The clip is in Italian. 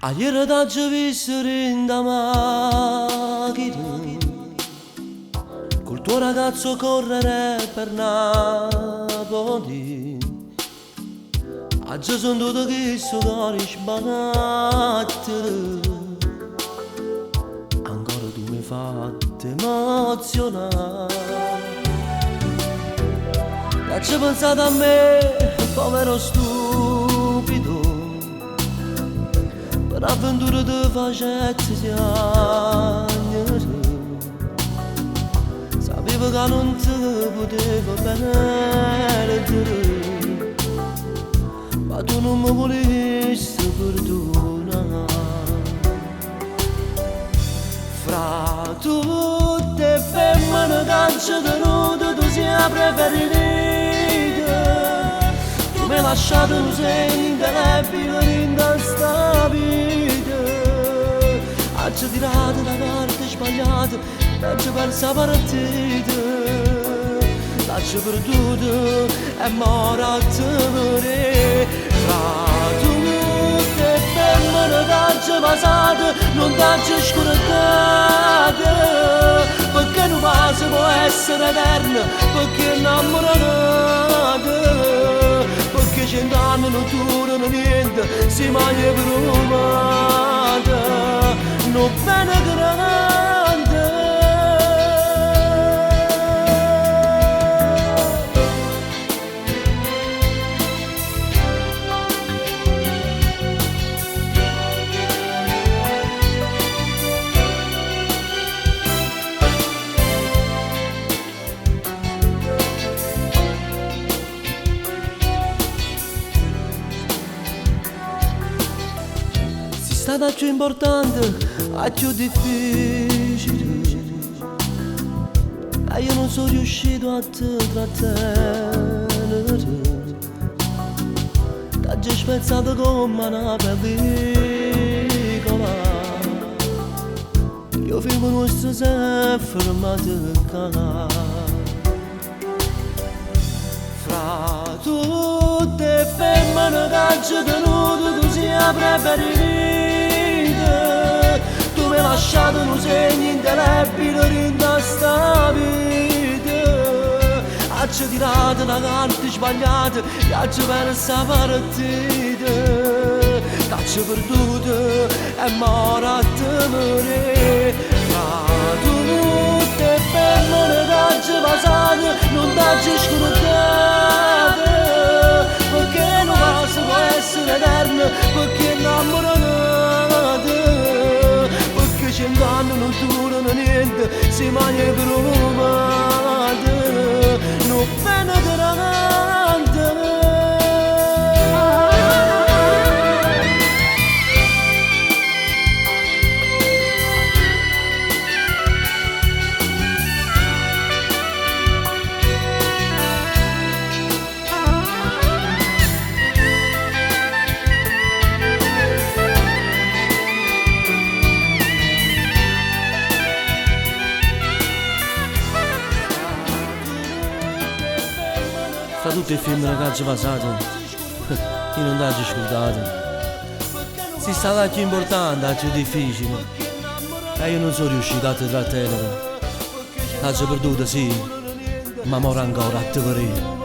Ieri t'ho visto in da macchina col tuo ragazzo correre per Napoli. Oggi sono tutto che sto cuore sbatte. Ancora tu mi fai emozionare. E ci pensate a me, povero stupido, per avventure di facezze piangere. Sapevo che non ti potevo perdere, ma tu non mi volesti perdonare. Fra tutte le femmine che ci tenuto tu sei preferita. Tu mi hai lasciato un segno indelebile in questa vita. Hai tirato la carta sbagliata, l'hai persa partita. L'hai perduta e mora a te morire. Fra tutte le femmine che ci passate non t'hai scordata. Perché non pace può essere eterna, perché innamorata. Perché 100 anni non durano niente, si mangia provata. Non bene grande. È stata più importante, è più difficile. E io non sono riuscito a te trattenere. T'hai spezzato come una pellicola. Io film nostro si è fermato a calare. Fra tutte le femmine che ci tenuto tu sei preferita. Tu mi hai lasciato un segno indelebile in questa vita. Hai tirato la carta sbagliata e hai persa partita. T'hai perduta e mora a te morire. Fra tutte le femmine che ci passate non t'hai scordata. Perché non posso essere eterna, perché innamorata. 100 anni non durano niente, si mangia provata. Non bene grande. Fra tutti i film che ci passate, io non t'ho scordato. Si stata più importante, più difficile. E io non sono riuscito a te trattenere. T'ho perduto sì, ma mora ancora a te morire.